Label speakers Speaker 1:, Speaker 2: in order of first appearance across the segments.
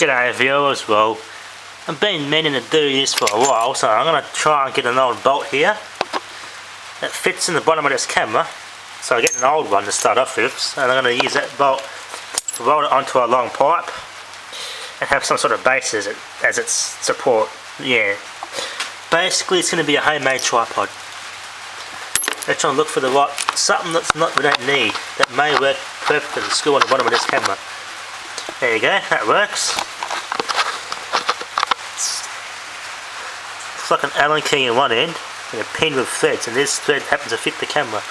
Speaker 1: G'day viewers, well, I've been meaning to do this for a while, so I'm going to try and get an old bolt here that fits in the bottom of this camera. So I get an old one to start off with, and I'm going to use that bolt to weld it onto a long pipe and have some sort of base as its support. Yeah, basically it's going to be a homemade tripod. Let's try and look for the right, something we don't need, that may work perfectly to screw on the bottom of this camera. There you go, that works. It's like an Allen key in one end and a pin with threads, and this thread happens to fit the camera.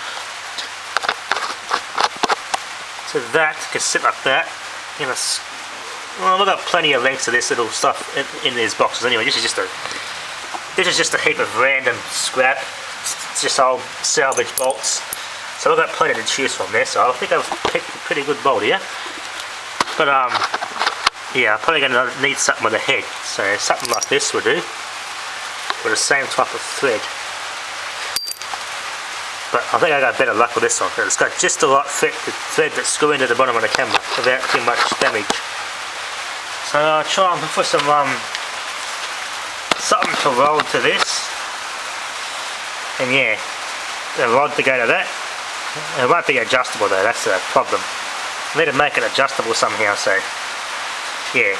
Speaker 1: So that can sit like that. Well, we've got plenty of lengths of this little stuff in these boxes anyway. This is just a heap of random scrap. It's just old salvage bolts. So we've got plenty to choose from there. So I think I've picked a pretty good bolt here. But yeah, I'm probably going to need something with a head. So something like this will do, with the same type of thread. But I think I got better luck with this one, because it's got just the right thread that's screw into the bottom of the camera without too much damage. So I'll try and put some something to roll to this, and yeah, the rod to go to that. It won't be adjustable though, that's the problem. I need to make it adjustable somehow, so yeah,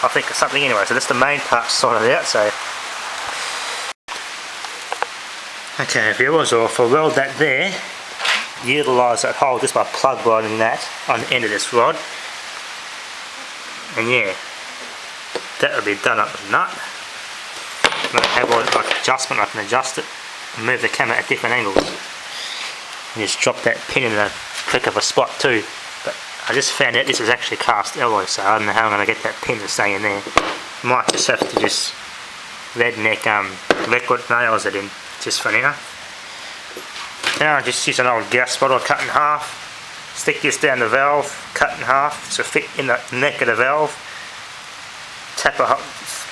Speaker 1: I'll think of something anyway. So that's the main part sorted out. So okay, viewers, or if I weld that there, utilise that hole just by plug welding that on the end of this rod, and yeah, that will be done up with a nut. And I have all like adjustment, I can adjust it and move the camera at different angles. And just drop that pin in a click of a spot too. But I just found out this is actually cast alloy, so I don't know how I'm going to get that pin to stay in there. Might just have to just Redneck liquid nails it in just for now. Now I just use an old gas bottle, cut in half, stick this down the valve, cut in half to fit in the neck of the valve, tap a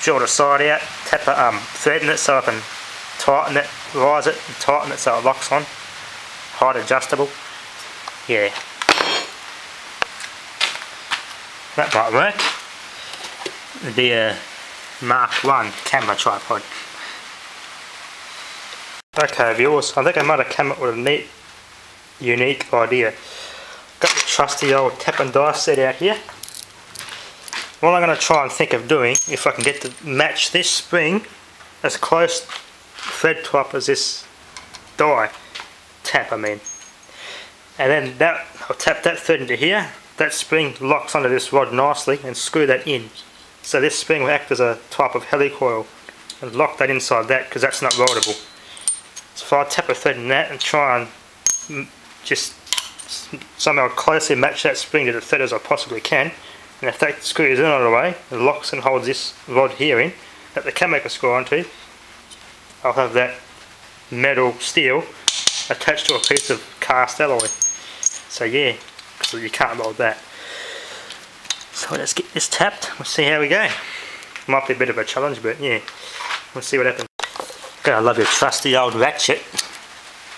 Speaker 1: shorter side out, tap a thread in it so I can tighten it, rise it and tighten it so it locks on. Height adjustable. Yeah, that might work. It'd be a Mark 1 camera tripod. Okay viewers, I think I might have come up with a neat, unique idea. Got the trusty old tap and die set out here. What I'm going to try and think of doing, if I can get to match this spring as close thread type as this die tap, and then that I'll tap that thread into here. That spring locks onto this rod nicely and screw that in. So this spring will act as a type of helicoil and lock that inside that, because that's not weldable. So if I tap a thread in that and try and just somehow closely match that spring to the thread as I possibly can, and if that screws in all the way and locks and holds this rod here in that the camera can screw onto, I'll have that metal steel attached to a piece of cast alloy. So yeah, so you can't weld that. So let's get this tapped, we'll see how we go. Might be a bit of a challenge, but yeah, we'll see what happens. Okay, I love your trusty old ratchet.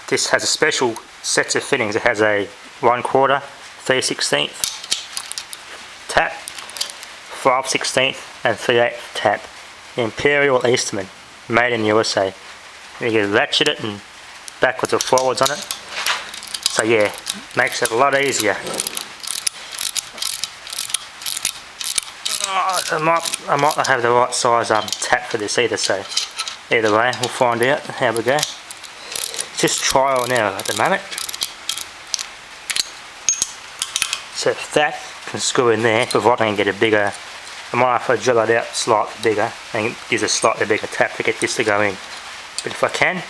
Speaker 1: This has a special set of fittings. It has a 1/4, 3/16 tap, 5/16 and 3/8 tap. Imperial Eastman, made in USA. You can ratchet it and backwards or forwards on it. So yeah, makes it a lot easier. I might not have the right size tap for this either, so either way we'll find out how we go. Just trial and error at the moment. So if that can screw in there, provided I can get a bigger, I might have to drill it out slightly bigger and use a slightly bigger tap to get this to go in. But if I can,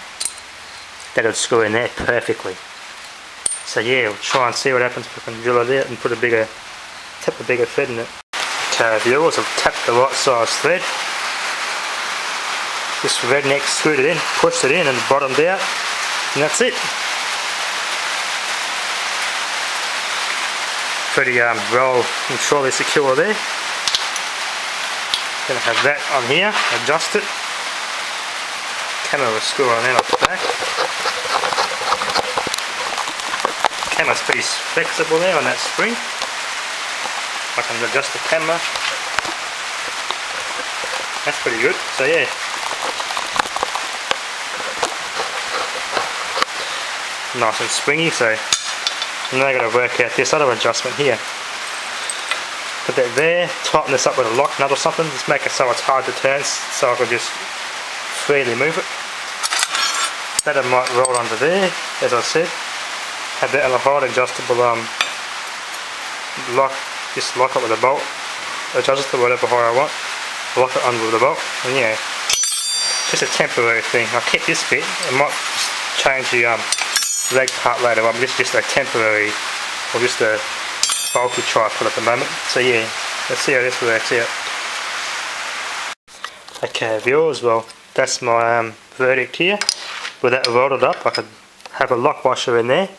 Speaker 1: that'll screw in there perfectly. So yeah, we'll try and see what happens if I can drill it out and tap a bigger thread in it. Okay viewers, I've tapped the right size thread. This Redneck screwed it in, pushed it in and bottomed out, and that's it. Pretty well and surely secure there. Gonna have that on here, adjust it. Camera will screw on in off the back. Camera's pretty flexible there on that spring. I can adjust the camera. That's pretty good. So yeah. Nice and springy, so now I've got to work out this other adjustment here. Put that there, tighten this up with a lock nut or something, just make it so it's hard to turn so I can just freely move it. That I might roll under there, as I said. Have that alot adjustable lock, just lock it with a bolt, adjust it to whatever height I want, lock it under the bolt, and yeah, just a temporary thing. I'll keep this bit, I might change the leg part later on, but this is just a temporary, or just a bulky tripod at the moment. So yeah, let's see how this works out. Okay viewers, well that's my verdict here. With that welded up, I could have a lock washer in there.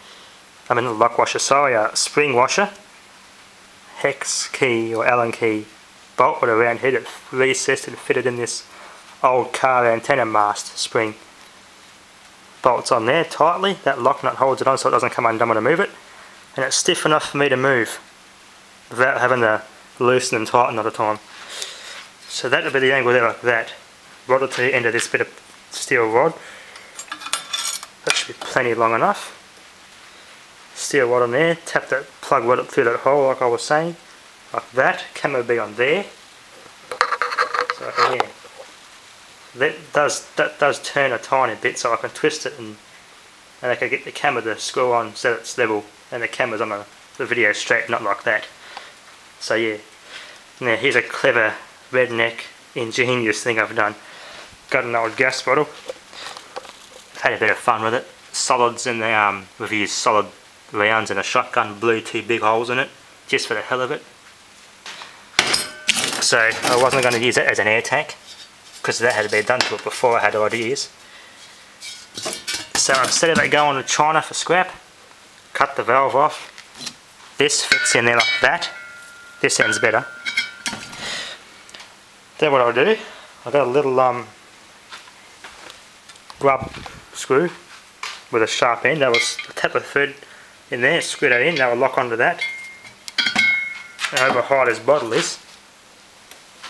Speaker 1: I mean not a lock washer, sorry, a spring washer. Hex key or Allen key bolt with a round head, it recessed and fitted in this old car antenna mast spring. Bolts on there tightly, that lock nut holds it on so it doesn't come undone when I move it, and it's stiff enough for me to move without having to loosen and tighten all the time. So that would be the angle there, like that. Rod it to the end of this bit of steel rod. That should be plenty long enough. Steel rod on there, tap that plug rod up through that hole like I was saying, like that. Camera will be on there. So I can, yeah. That does turn a tiny bit, so I can twist it and I can get the camera to screw on so that it's level and the camera's on the video straight, not like that. So yeah, now here's a clever redneck ingenious thing I've done. Got an old gas bottle, had a bit of fun with it. Solids in the we've used solid rounds in a shotgun, blew 2 big holes in it just for the hell of it. So I wasn't going to use it as an air tank, because that had been done to it before I had ideas. So instead of it going to China for scrap, cut the valve off. This fits in there like that. This end's better. Then what I'll do, I've got a little grub screw with a sharp end. That was tap a thread in there, screw that in, that will lock onto that. And however high this bottle is,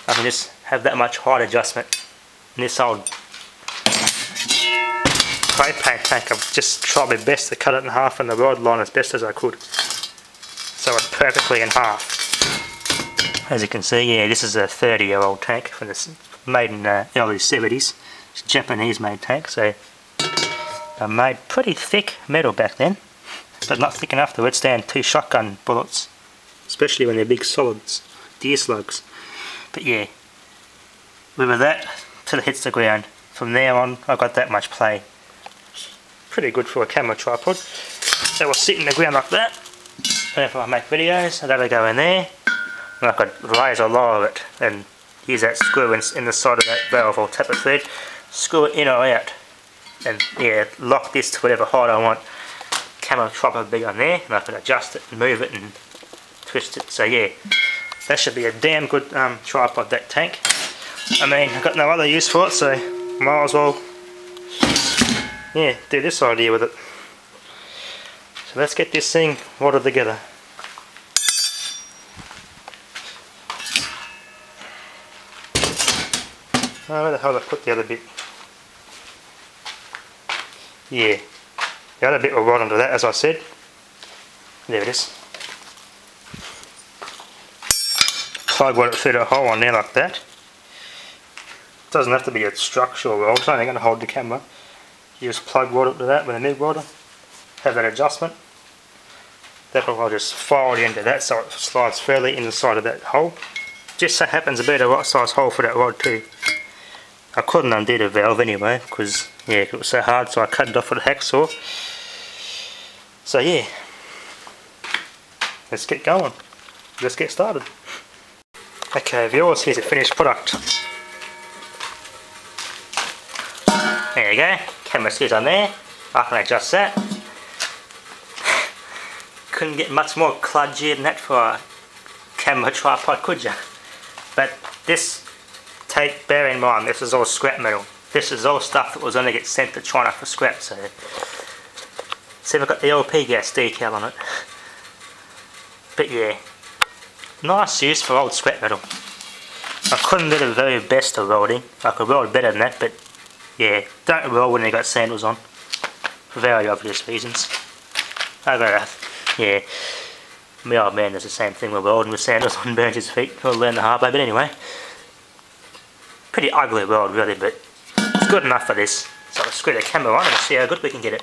Speaker 1: I can just have that much height adjustment. In this old propane tank, I've just tried my best to cut it in half and the rod line as best as I could. So it's perfectly in half. As you can see, yeah, this is a 30-year-old tank from this, made in the early 70s. It's a Japanese made tank, so I made pretty thick metal back then, but not thick enough to withstand 2 shotgun bullets, especially when they're big solids, deer slugs. But yeah, with that till it hits the ground. From there on, I've got that much play. Pretty good for a camera tripod. That will sit in the ground like that. And if I make videos, that'll go in there. And I could raise or lower it and use that screw in the side of that valve or tap a thread, screw it in or out. And yeah, lock this to whatever height I want. Camera tripod will be on there, and I can adjust it and move it and twist it. So yeah, that should be a damn good tripod, that tank. I mean, I've got no other use for it, so might as well, yeah, do this idea with it. So let's get this thing welded together. Oh, where the hell did I put the other bit? Yeah, the other bit will rod onto that, as I said. There it is. Plug weld it through the hole on there like that. Doesn't have to be a structural weld, it's only going to hold the camera. You just plug weld it to that with a MIG welder. Have that adjustment. That will just file it into that so it slides fairly inside of that hole. Just so happens to be the right size hole for that rod too. I couldn't undo the valve anyway because yeah, it was so hard, so I cut it off with a hacksaw. So yeah, let's get going. Let's get started. Okay viewers, here's the finished product. There you go, camera screws on there, I can adjust that. Couldn't get much more kludgy than that for a camera tripod, could ya? But this, bear in mind, this is all scrap metal. This is all stuff that was going to get sent to China for scrap, so... See if I've got the LP gas decal on it. But yeah, nice use for old scrap metal. I couldn't do the very best of welding. I could weld better than that, but yeah, don't weld when you got sandals on. For very obvious reasons. Yeah, my old man does the same thing with welding with sandals on, burns his feet. He'll learn the hard way, but anyway. Pretty ugly weld really, but it's good enough for this. So I'll screw the camera on and see how good we can get it.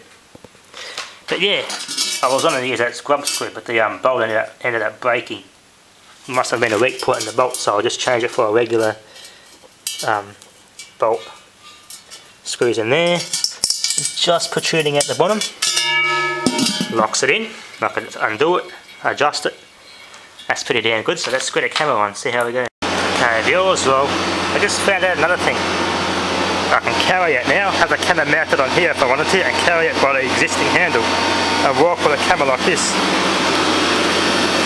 Speaker 1: But yeah, I was going to use that scrub screw, but the bolt ended up breaking. Must have been a weak point in the bolt, so I'll just change it for a regular bolt. Screws in there, just protruding at the bottom. Locks it in. I can undo it, adjust it. That's pretty damn good. So let's screw the camera on, see how we go. Okay, viewers, well, I just found out another thing. I can carry it now, have the camera mounted on here if I wanted to, and carry it by the existing handle. And walk with a camera like this.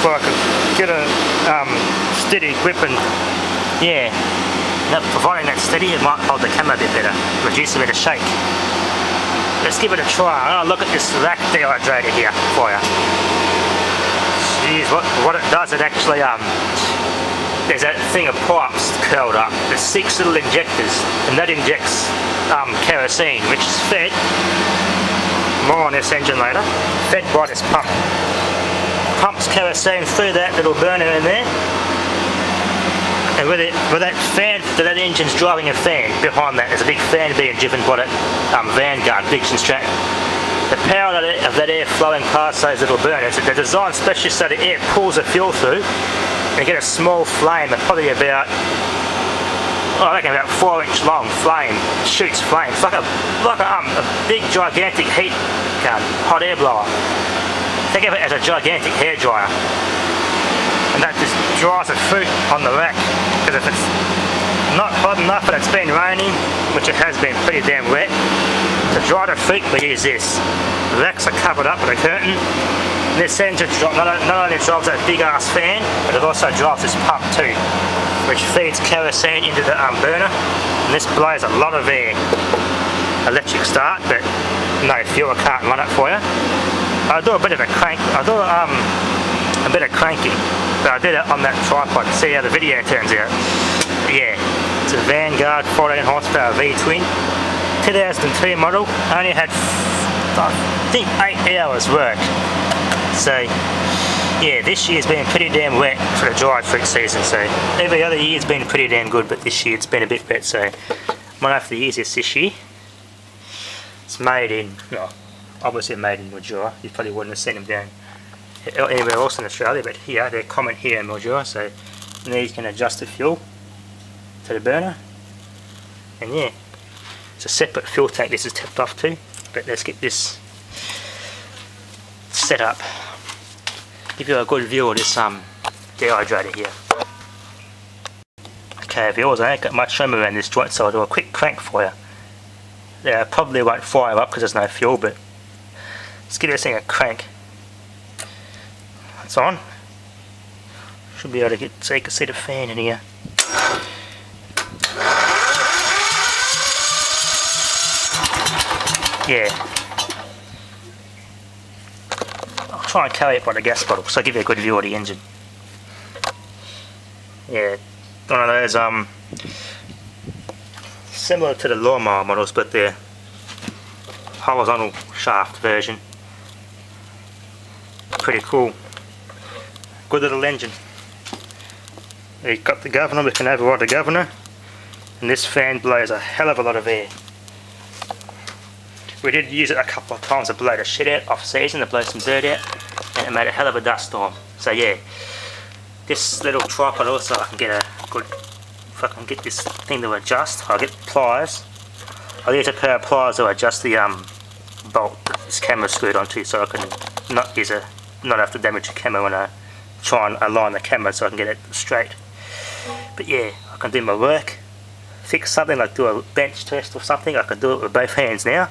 Speaker 1: So I could get a steady grip and yeah. Now, providing that's steady, it might hold the camera a bit better, reduce a bit of shake. Let's give it a try. Oh, look at this rack dehydrator here for you. Jeez, what it does, it actually there's that thing of pipes curled up. There's 6 little injectors, and that injects kerosene, which is fed, more on this engine later, fed by this pump. Pumps kerosene through that little burner in there, and with that fan, that engine's driving a fan behind that. There's a big fan being driven by that Vanguard Briggs and Stratton. The power of that air flowing past those little burners, they're designed especially so the air pulls the fuel through, and you get a small flame, probably about, I reckon about 4-inch long flame, shoots flame. It's like a big gigantic heat gun, hot air blower. Think of it as a gigantic hair dryer. And that just dries the fruit on the rack, because if it's not hot enough and it's been raining, which it has been pretty damn wet, to dry the fruit we use this. The racks are covered up with a curtain. And this engine not only drives that big ass fan, but it also drives this pump too, which feeds kerosene into the burner, and this blows a lot of air. Electric start, but no fuel, I can't run it for you. I do a bit of a crank, I do a bit of cranking, but I did it on that tripod, see how the video turns out. Yeah, it's a Vanguard 14 horsepower V-twin, 2002 model, only had I think 8 hours work. So yeah, this year's been pretty damn wet for the dried fruit season, so every other year's been pretty damn good, but this year it's been a bit wet, so might have to use this year. It's made in, well, obviously made in Mildura. You probably wouldn't have seen them down anywhere else in Australia, but here, they're common here in Mildura, so now you can adjust the fuel to the burner, and yeah, it's a separate fuel tank this is tapped off to, but let's get this set up. Give you a good view of this dehydrator here. Okay viewers, I ain't got much room around this joint, so I'll do a quick crank for you. Yeah, probably won't fire up because there's no fuel, but let's give this thing a crank. It's on. Should be able to get, so you can see the fan in here. Yeah. I'll try and carry it by the gas bottle, so I'll give you a good view of the engine. Yeah, one of those similar to the lawnmower models, but they're horizontal shaft version. Pretty cool. Good little engine. You've got the governor, we can override the governor, and this fan blows a hell of a lot of air. We did use it a couple of times to blow the shit out off season, to blow some dirt out, and it made a hell of a dust storm. So yeah, this little tripod also, I can get a good, if I can get this thing to adjust, I'll get pliers. I'll use a pair of pliers to adjust the bolt that this camera's screwed onto, so I can not have to damage the camera when I try and align the camera, so I can get it straight. But yeah, I can do my work, fix something like do a bench test or something. I can do it with both hands now.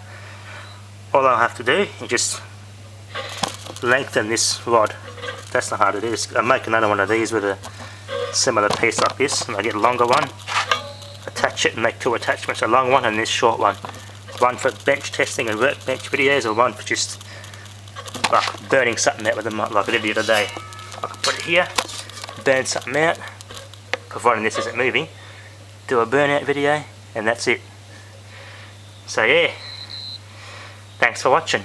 Speaker 1: All I'll have to do is just lengthen this rod. That's not hard to do. I make another one of these with a similar piece like this, and I get a longer one, attach it and make 2 attachments, a long one and this short one. One for bench testing and workbench videos, or one for just like burning something out with them like I did the other day. I can put it here, burn something out, providing this isn't moving, do a burnout video, and that's it. So yeah, thanks for watching.